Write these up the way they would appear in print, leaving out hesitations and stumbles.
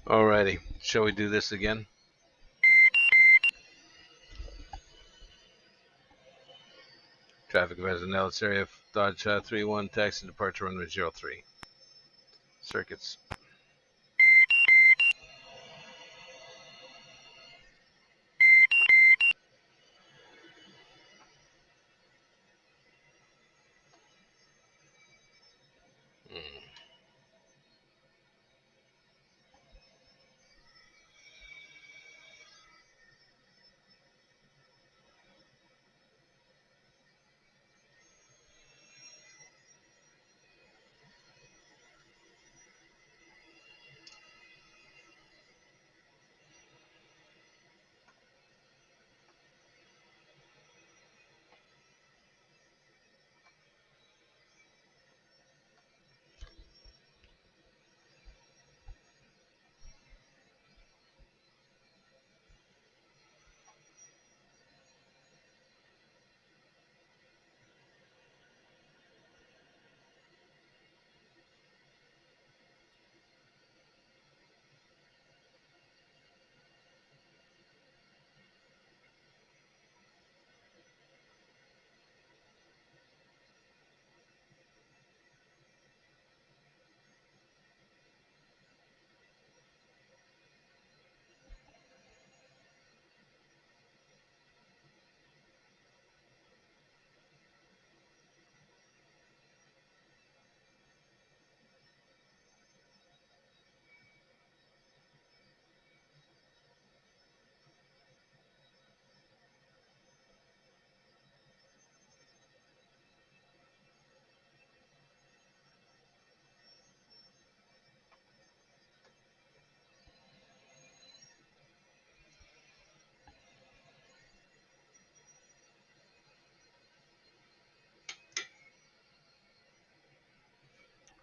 Alrighty, shall we do this again? Traffic events in Nellis area, Dodge 31, taxi departure runway 03. Circuits.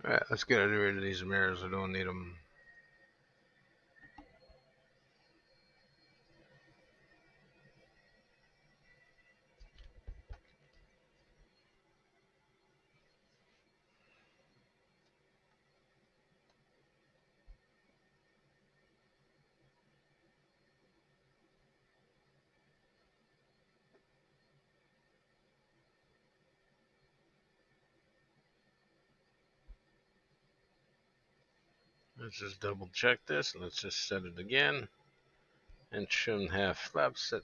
Alright, let's get rid of these mirrors. I don't need them. Let's just double check this. Let's just set it again. And trim half flaps. Set.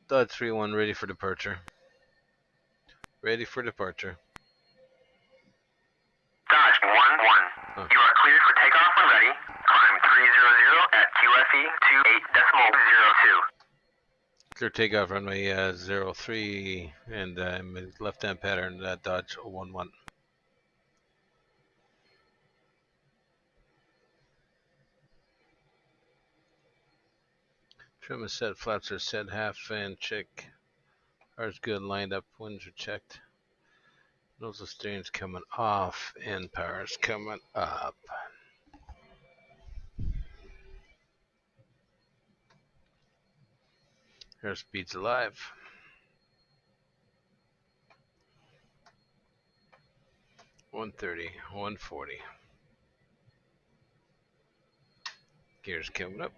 Dodge 31 ready for departure. Ready for departure. Dodge 11. Oh. You are cleared for takeoff when ready. Climb 300 at QFE 28.02. Clear takeoff runway 03 and left-hand pattern Dodge 11. Trim is set, flaps are set, half fan check. Car's good, lined up, winds are checked. Nozzle steering's coming off and power's coming up. Airspeed's alive. $130, $140. Gears coming up.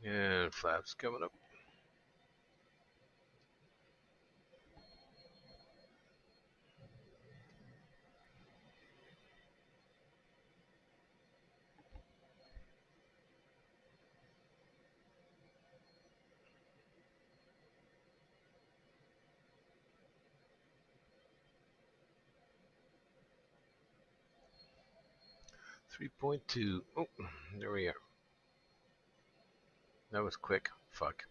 And flaps coming up. $3.2. Oh, there we are. That was quick. Fuck.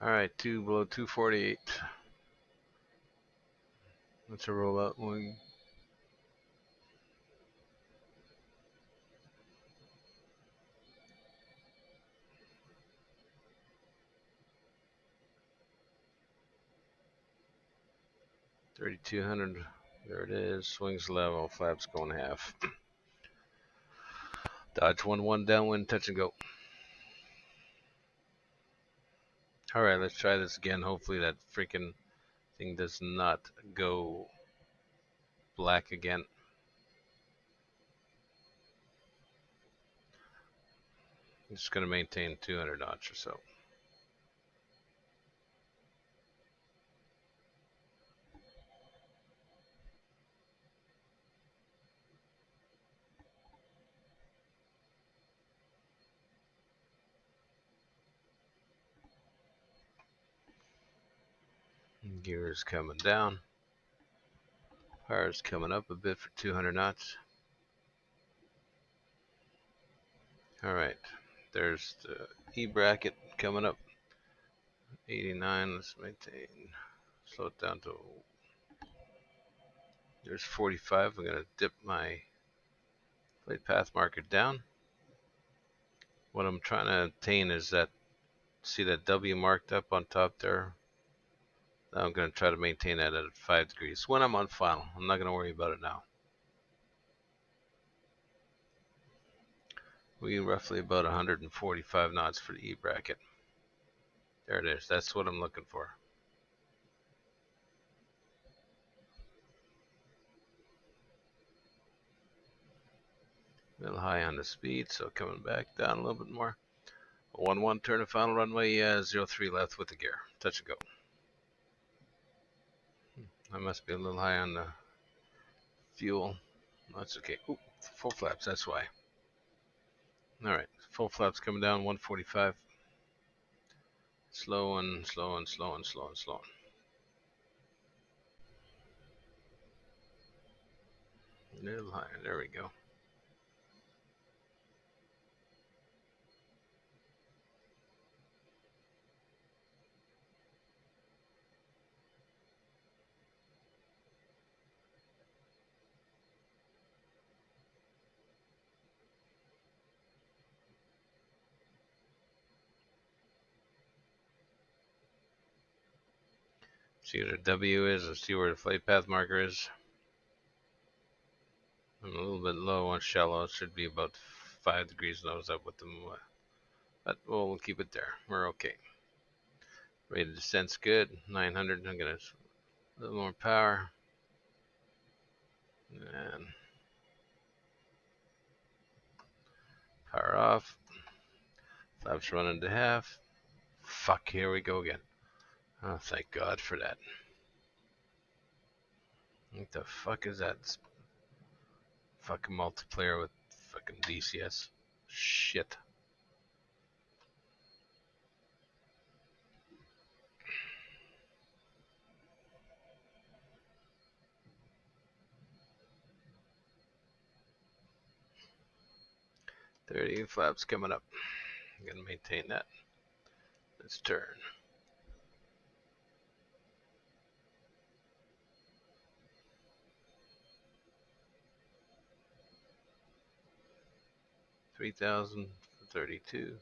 Alright, below 248. That's a rollout one. $3,200. There it is. Swings level. Flaps going half. Dodge 11 downwind, touch and go. Alright, let's try this again. Hopefully that freaking thing does not go black again. I'm just going to maintain 200 knots or so. Gear is coming down. Power is coming up a bit for 200 knots. Alright, there's the E bracket coming up. 89, let's maintain. Slow it down to. There's 45. I'm going to dip my flight path marker down. What I'm trying to attain is that, see that W marked up on top there? Now I'm going to try to maintain that at 5 degrees when I'm on final. I'm not going to worry about it now. We roughly about 145 knots for the E bracket. There it is. That's what I'm looking for. A little high on the speed, so coming back down a little bit more. 1-1 turn to final runway, 03 left with the gear. Touch and go. I must be a little high on the fuel. That's okay. Ooh, full flaps, that's why. Alright, full flaps coming down, 145. Slow and slow and slow and slow and slow. A little higher, there we go. See where the W is, and see where the flight path marker is. I'm a little bit low on shallow. It should be about 5 degrees nose up with them. But we'll keep it there. We're okay. Rate of descent's good. 900. I'm going to a little more power. And power off. Flaps running to half. Fuck, here we go again. Oh, thank God for that. What the fuck is that? Fucking multiplayer with fucking DCS. Shit. .30 flaps coming up. I'm gonna maintain that. Let's turn. $3,000 for 32.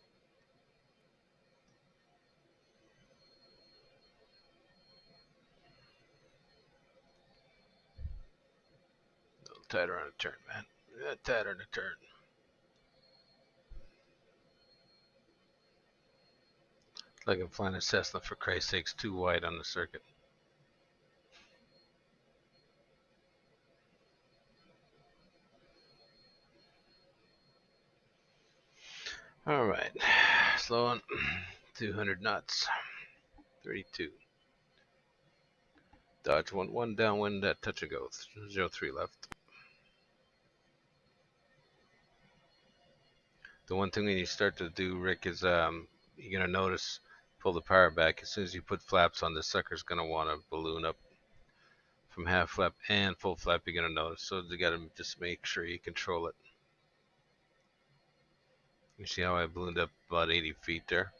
A little tighter on a turn, man. Tighter on a turn. Like I'm flying a Cessna, for Christ's sakes, too wide on the circuit. Alright, slow on. 200 knots. 32. Dodge 1-1 downwind at touch and go. 03 left. The one thing when you start to do, Rick, is you're gonna notice, pull the power back. As soon as you put flaps on, this sucker's gonna want to balloon up from half flap and full flap. You're gonna notice, so you gotta just make sure you control it. You see how I ballooned up about 80 feet there?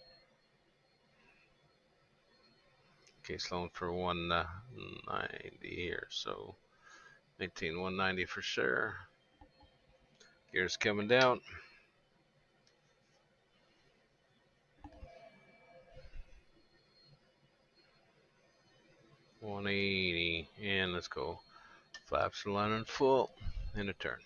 Okay, slowing for 190 here, so maintain 190 for sure. Gears coming down. $180, and let's go. Flaps are lining full, and a turn.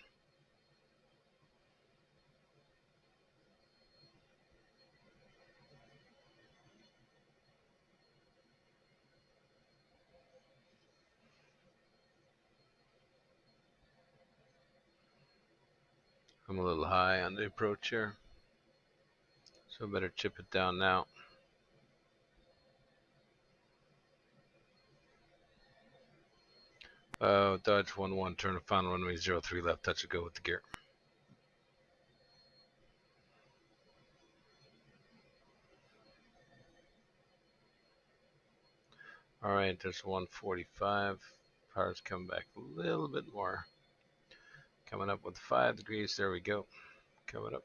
I'm a little high on the approach here, so I better chip it down now. Dodge 1-1, turn to final runway 03 left, touch and go with the gear. Alright, there's 145. Power's coming back a little bit more. Coming up with 5 degrees, there we go. Coming up.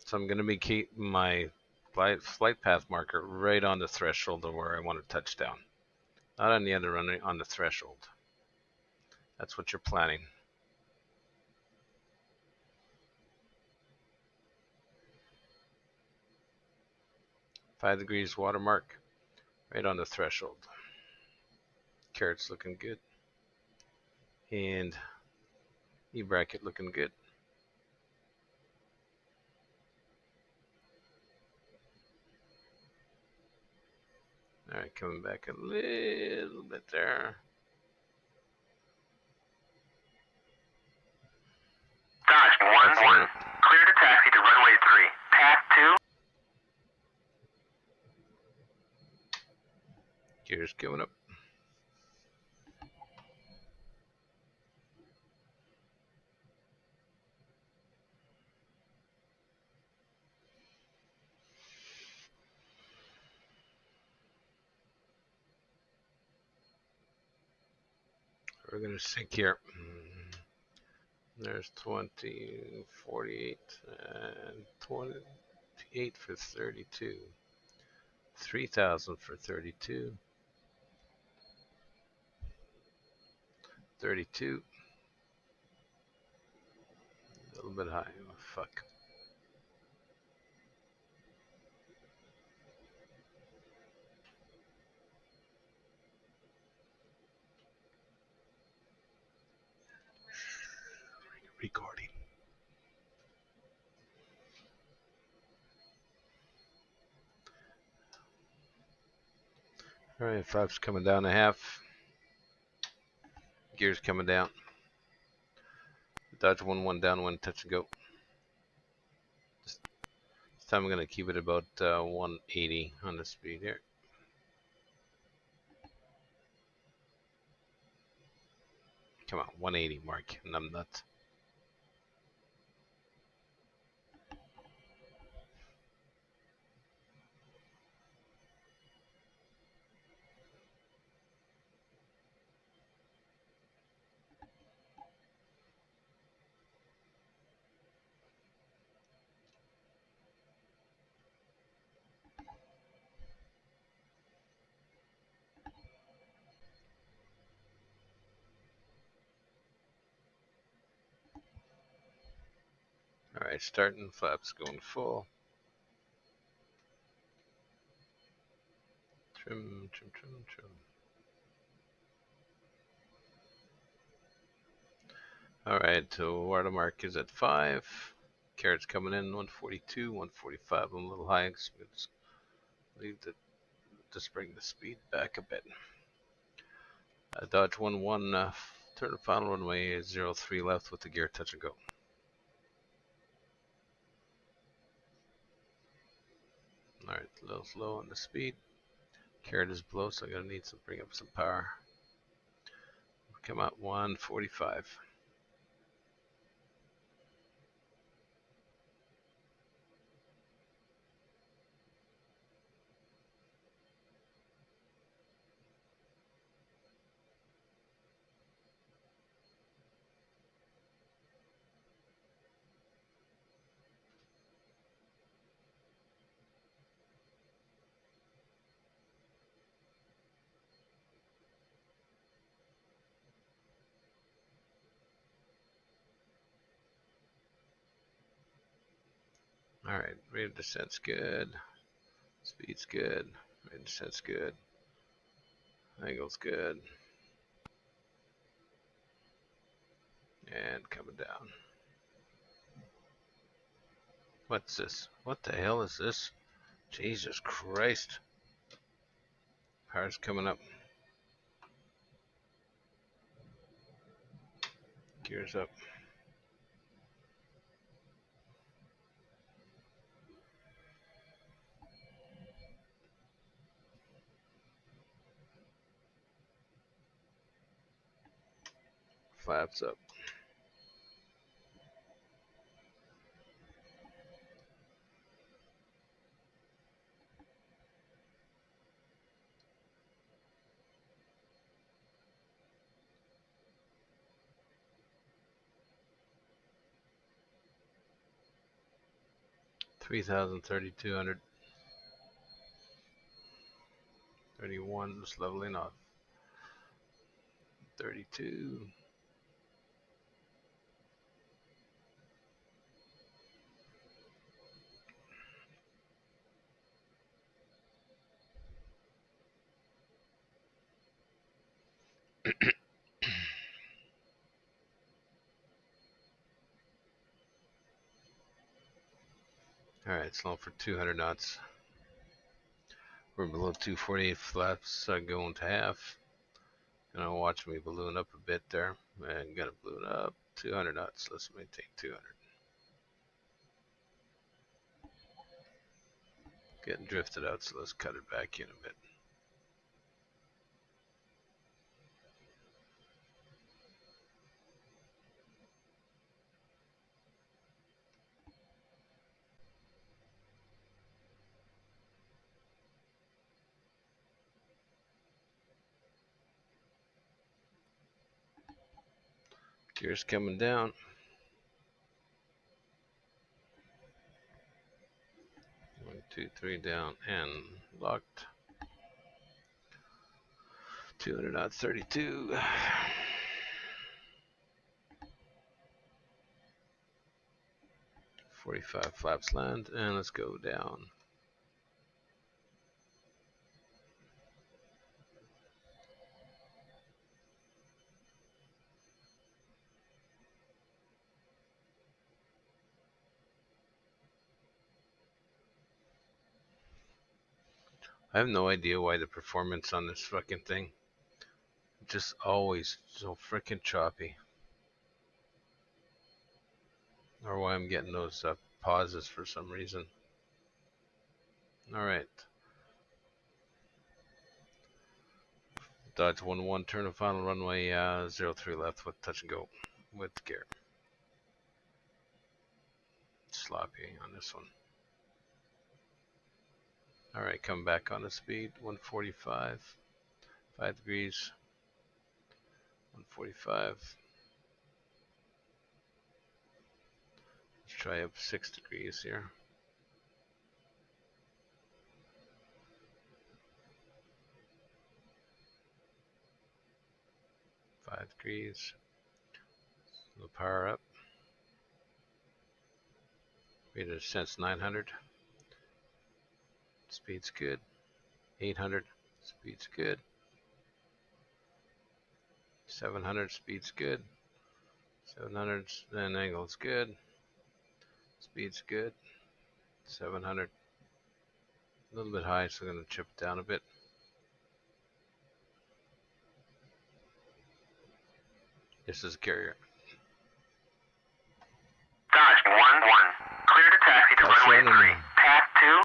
So I'm going to be keeping my flight path marker right on the threshold of where I want to touch down. Not on the other runway, on the threshold. That's what you're planning. Five degrees watermark, right on the threshold. Carrot's looking good. And E-bracket looking good. Alright, coming back a little bit there. Dodge 1-1, clear to taxi to runway 3. Path 2. Gears going up. We're going to sync here. There's 20, 48, and 28 for 32. 3,000 for 32. 32. A little bit high. Oh, fuck. Recording. Alright, flaps coming down a half. Gears coming down. Dodge 1-1 downwind, touch and go. This time I'm going to keep it about 180 on the speed here. Come on, 180 mark, and I'm nuts. Alright, starting, flaps going full. Trim, trim, trim, trim. Alright, so watermark is at 5. Carrots coming in, 142, 145. I'm a little high, so let's leave the, just bring the speed back a bit. Dodge 1-1, turn to final runway 03 left with the gear touch and go. Alright, a little slow on the speed. Carrot is below, so I'm going to need to bring up some power. Come out 145. Alright, rate of descent's good. Speed's good. Rate of descent's good. Angle's good. And coming down. What's this? What the hell is this? Jesus Christ. Power's coming up. Gears up. Flaps up. $3,032. 31, just leveling off. 32. Alright, slow for 200 knots. We're below 248 flaps, going to half. Gonna watch me balloon up a bit there. And gonna balloon up 200 knots. Let's maintain 200. Getting drifted out, so let's cut it back in a bit. Gears coming down. 1, 2, 3 down and locked. 200 knots, 32. 45 flaps land, and let's go down. I have no idea why the performance on this fucking thing just always so freaking choppy. Or why I'm getting those pauses for some reason. Alright. Dodge 1-1, turn of final runway 03 left with touch and go with gear. Sloppy on this one. Alright, come back on the speed, 145. 5 degrees. 145. Let's try up 6 degrees here. 5 degrees. The power up. Rate of descent's 900. Speed's good. 800. Speed's good. 700. Speed's good. 700. Then angle's good. Speed's good. 700. A little bit high, so I'm going to chip it down a bit. This is a carrier. Dodge 1-1. Clear to taxi to runway 3. Path 2.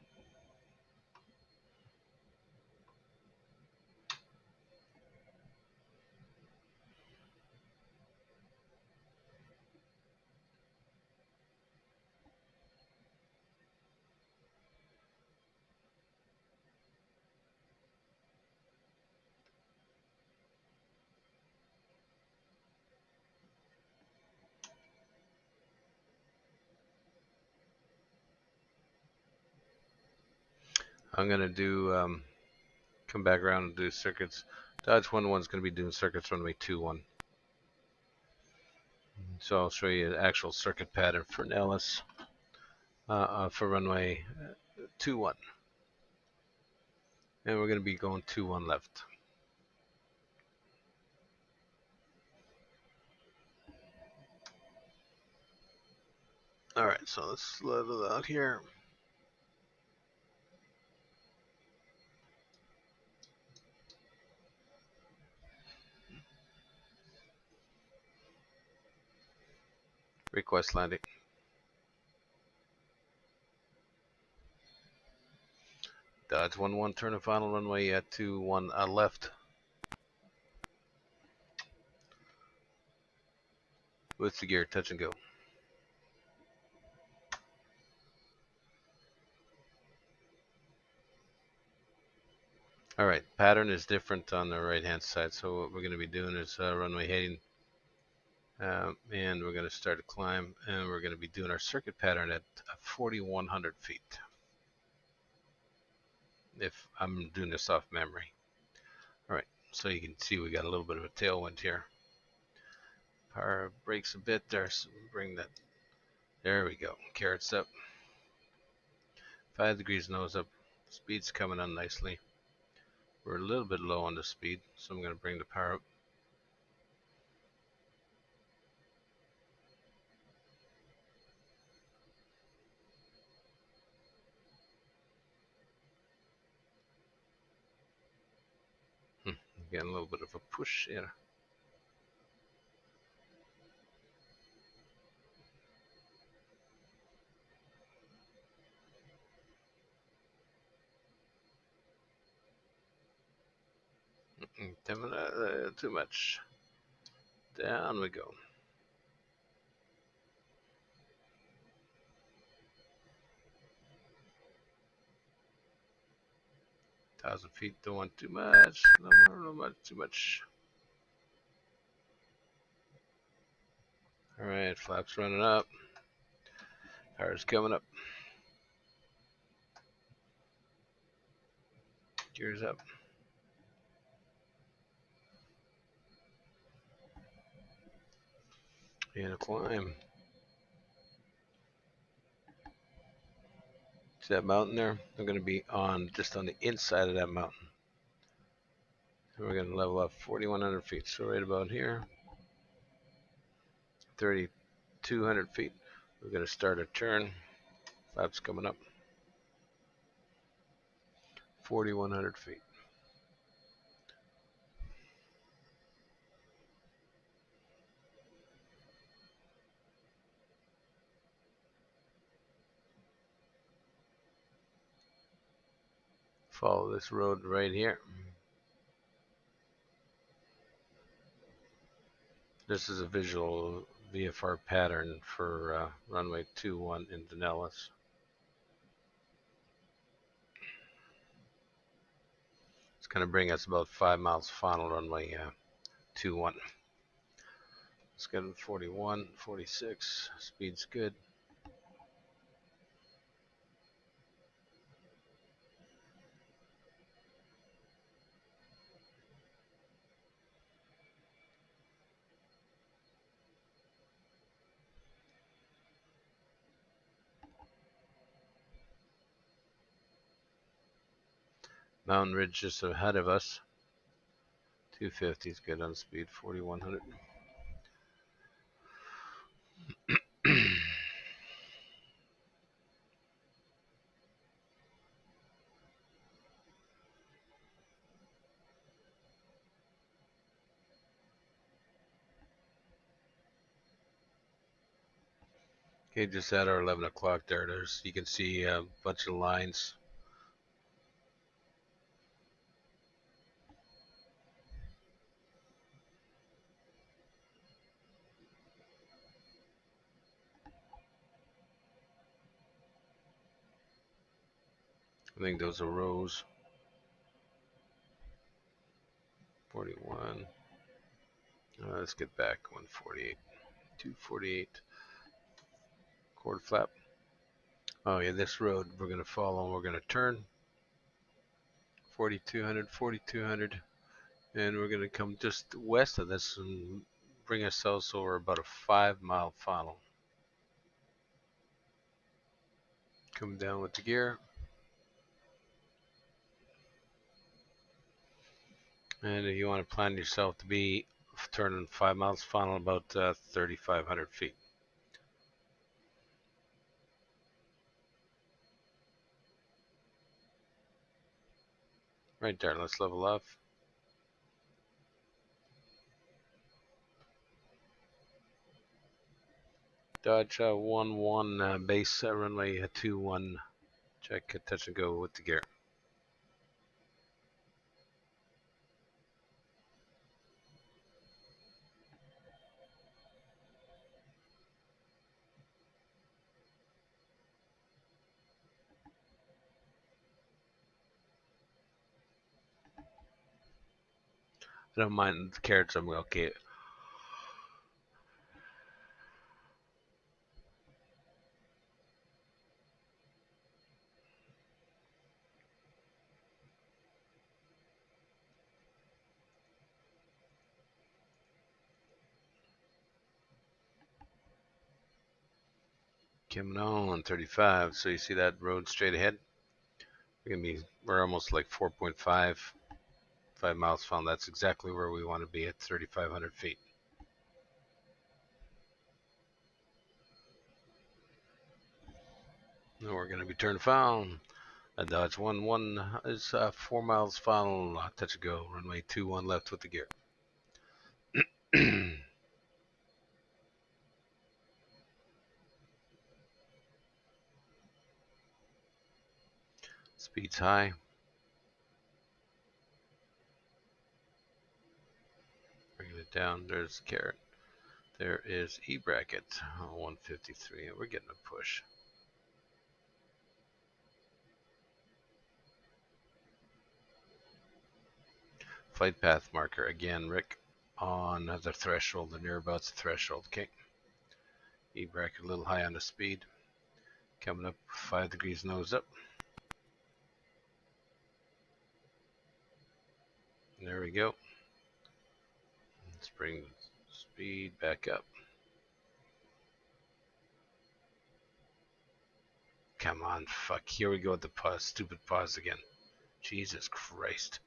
I'm going to do, come back around and do circuits. Dodge 1-1 is going to be doing circuits runway 2-1. So I'll show you the actual circuit pattern for Nellis for runway 2-1. And we're going to be going 2-1 left. Alright, so let's level out here. Request landing. Dodge 11, turn to final runway at 21 left. With the gear, touch and go. Alright, pattern is different on the right hand side, so what we're going to be doing is runway heading, and we're going to start a climb, and we're going to be doing our circuit pattern at 4,100 feet. If I'm doing this off memory. Alright, so you can see we got a little bit of a tailwind here. Power brakes a bit there, so we'll bring that. There we go. Carrots up. 5 degrees nose up. Speed's coming on nicely. We're a little bit low on the speed, so I'm going to bring the power up. Getting a little bit of a push here. Too much. Down we go. Thousand feet, don't want too much. No more, no much, too much. Alright, flaps running up. Power's coming up. Gears up. And a climb. See that mountain there? I'm going to be just on the inside of that mountain. And we're going to level up 4,100 feet. So right about here, 3,200 feet. We're going to start a turn. Flaps coming up. 4,100 feet. Follow this road right here. This is a visual VFR pattern for runway 21 into Nellis. It's going to bring us about 5 miles final runway 21. Let's get 41, 46. Speed's good. Mountain Ridge just ahead of us. 250 is good on speed. 4,100. Okay, just at our 11 o'clock there, you can see a bunch of lines. I think those are rows. 41. Let's get back. 148. 248. Cord flap. Oh yeah, this road we're going to follow. We're going to turn. 4,200, 4,200. And we're going to come just west of this and bring ourselves over about a 5-mile funnel. Come down with the gear. And if you want to plan yourself to be turning 5 miles funnel about 3,500 feet. Right there, let's level up. Dodge 1-1 base runway 2-1. Check touch and go with the gear. I don't mind the carrots. I'm okay. Coming on 35. So you see that road straight ahead? We're almost like 4.5 miles found. That's exactly where we want to be at 3,500 feet. Now we're going to be turned found. Dodge 1-1 is 4 miles final. Touch and go. Runway 2-1 left with the gear. Speed's high. Bringing it down. There's carrot. There is E bracket 153. We're getting a push. Flight path marker again, Rick, on the threshold, the nearabouts threshold. Okay. E bracket a little high on the speed. Coming up 5 degrees nose up. There we go. Let's bring speed back up. Come on, fuck. Here we go with the pause. Stupid pause again. Jesus Christ.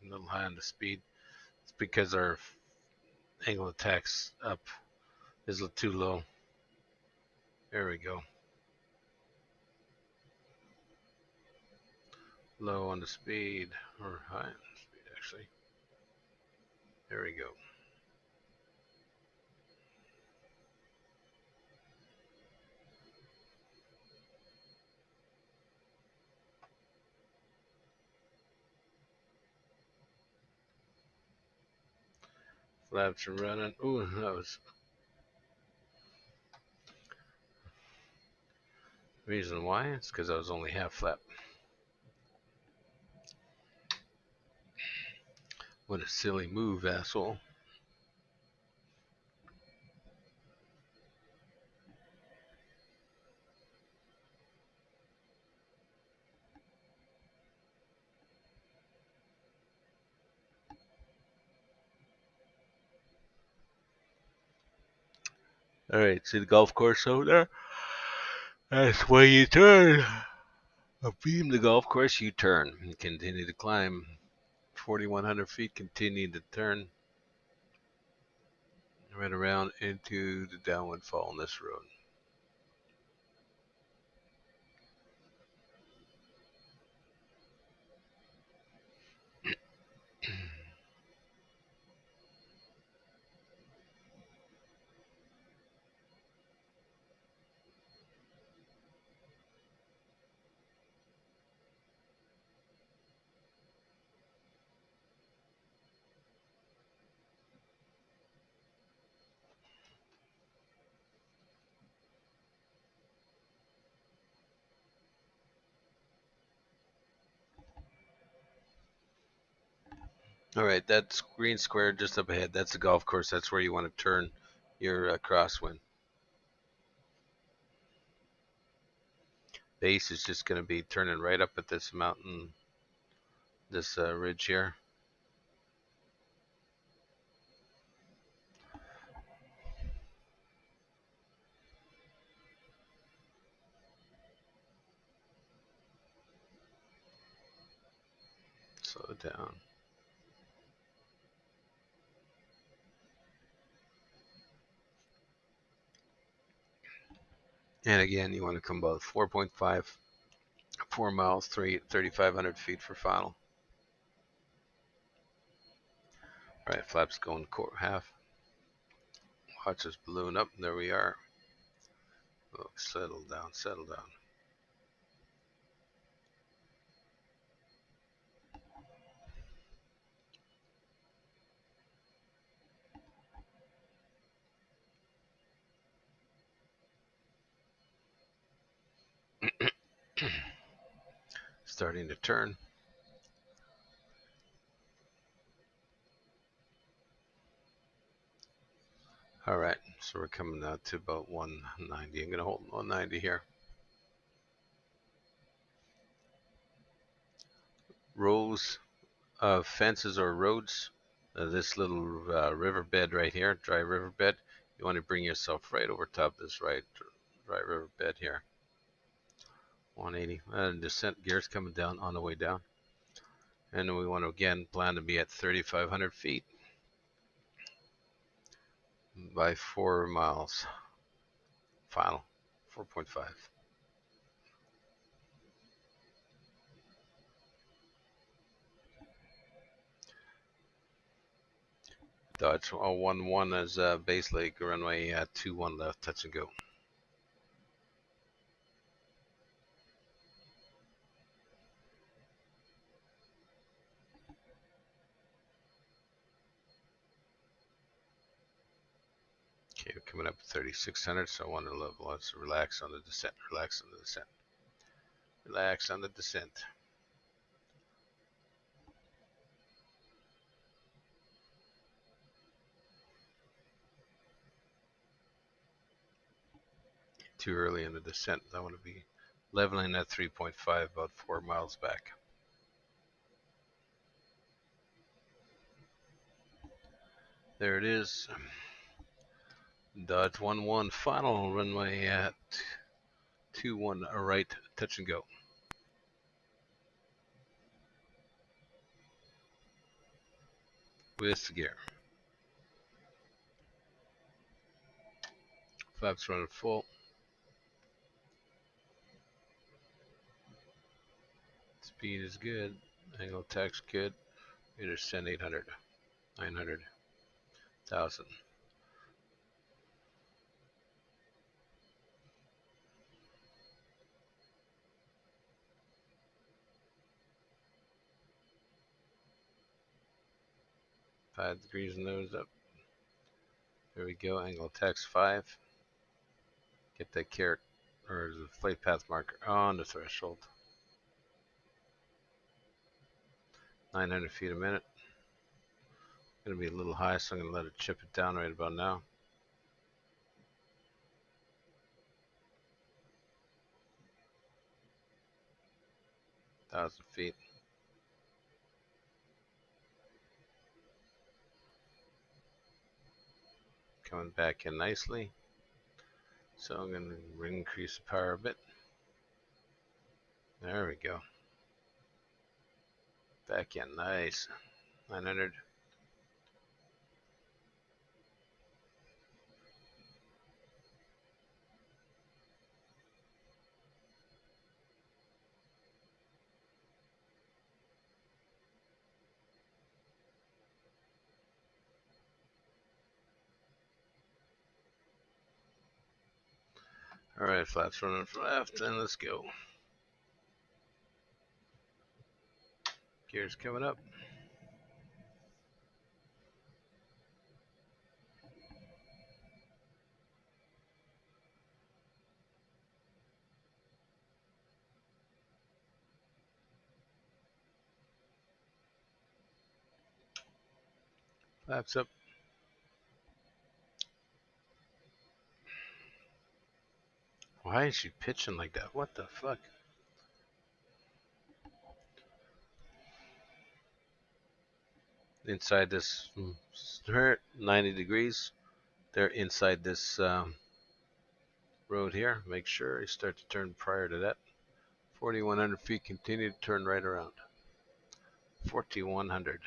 A little high on the speed. It's because our angle of attack's up is too low. There we go. Low on the speed, or high on the speed actually. There we go. Flaps are running. Ooh, that was reason why. It's because I was only half flap. What a silly move, asshole. Alright, see the golf course over there? That's where you turn. A beam the golf course, you turn. And continue to climb. 4,100 feet, continue to turn. Right around into the downward fall on this road. Alright, that green square just up ahead, that's the golf course. That's where you want to turn your crosswind. Base is just going to be turning right up at this mountain, this ridge here. Slow it down. And again, you want to come about 4.5, 4 miles, 3,500 feet for final. Alright, flaps going half. Watch us balloon up. There we are. Oh, settle down, settle down. Starting to turn. Alright, so we're coming out to about 190. I'm going to hold 190 here. Rows of fences or roads. This little riverbed right here, dry riverbed. You want to bring yourself right over top of this dry riverbed here. 180. Descent gears coming down on the way down. And we want to again plan to be at 3,500 feet by 4 miles. Final 4.5. Dodge 011 as base leg runway 21 left, touch and go. Okay, we're coming up at 3,600, so I want to level. Let's relax on the descent. Relax on the descent. Relax on the descent. Too early in the descent. I want to be leveling at 3.5, about 4 miles back. There it is. Dodge 11, final runway at 21 right, touch and go. With the gear. Flaps running full. Speed is good. Angle of attack's good. We descend 800, 900, 1,000. Five degrees nose up. There we go. Angle of attack's 5. Get that carrot or the flight path marker on the threshold. 900 feet a minute. Gonna be a little high, so I'm gonna let it chip it down right about now. Thousand feet. Coming back in nicely. So I'm gonna increase the power a bit. There we go. Back in, nice. 900. All right, flaps running from left, and let's go. Gears coming up. Flaps up. Why is she pitching like that? What the fuck? Inside this 90 degrees. They're inside this road here. Make sure you start to turn prior to that. 4,100 feet. Continue to turn right around. 4,100.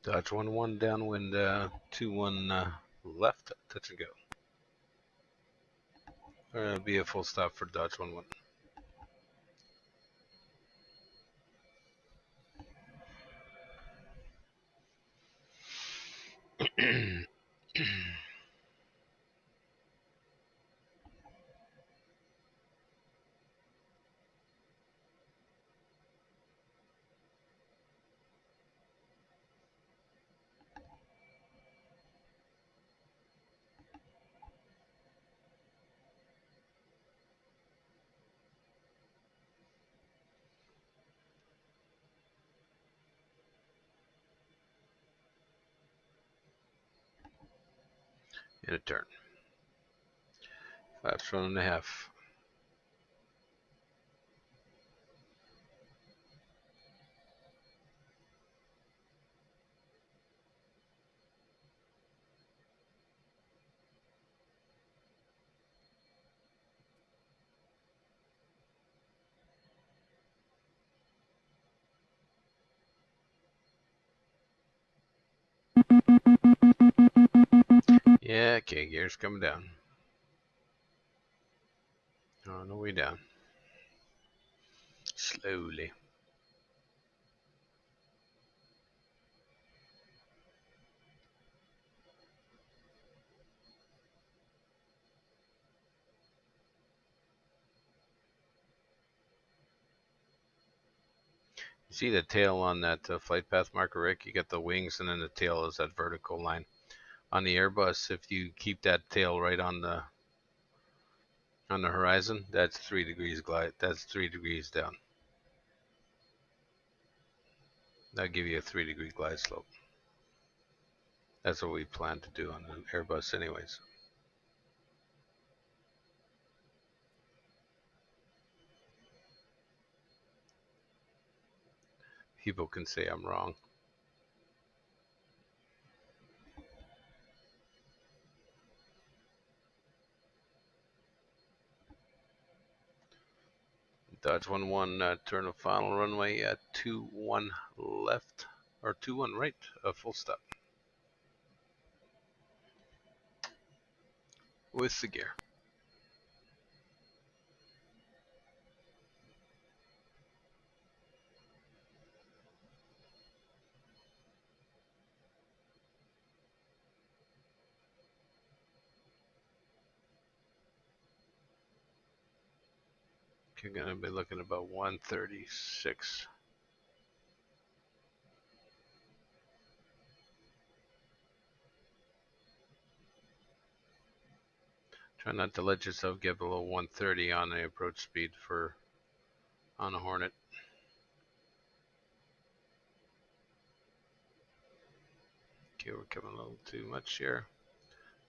Dodge 1-1 downwind, 2-1 left, touch and go. Or it'll be a full stop for Dodge 1-1. In a turn. Flaps 1.5. Yeah, okay, gears coming down. On the way down. Slowly. You see the tail on that flight path marker, Rick? You got the wings and then the tail is that vertical line. On the Airbus, if you keep that tail right on the horizon, that's 3 degrees glide. That's 3 degrees down. That'll give you a 3-degree glide slope. That's what we plan to do on the Airbus anyways. People can say I'm wrong. Dodge 1-1, turn of final runway at 2-1 left, or 2-1 right, full stop. With the gear. You're going to be looking about 136. Try not to let yourself get below 130 on the approach speed on a Hornet. Okay, we're coming a little too much here.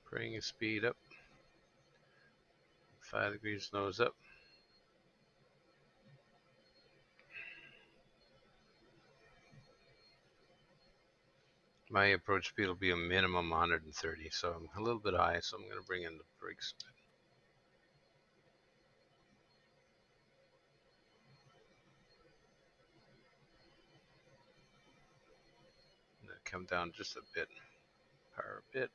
Bring the speed up. 5 degrees nose up. My approach speed will be a minimum 130, so I'm a little bit high, so I'm going to bring in the brakes. Come down just a bit. Power a bit.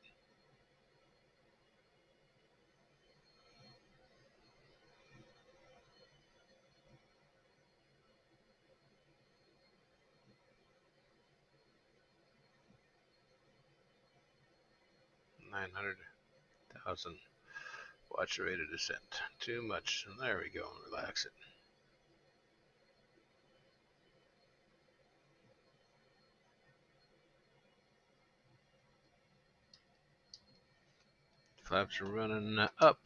$900,000. Watch the rate of descent. Too much. There we go. Relax it. Flaps are running up.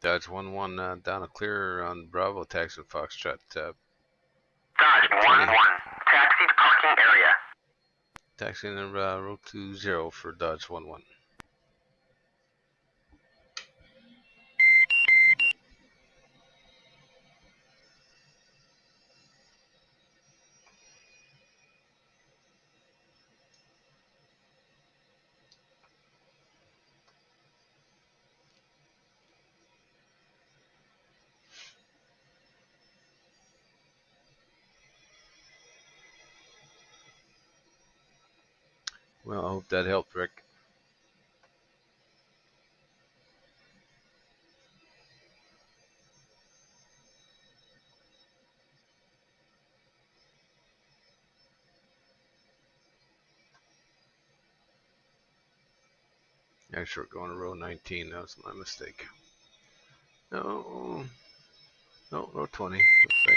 Dodge 1-1 down a clear on Bravo, taxi Foxtrot. Dodge 1-1, taxi to parking area. Taxi in row 20 for Dodge 1-1. Well, I hope that helped, Rick. Actually, we're going to row 19. That was my mistake. No, row 20. That's right.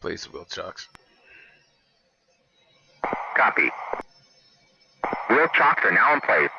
Place wheel chocks. Copy. Wheel chocks are now in place.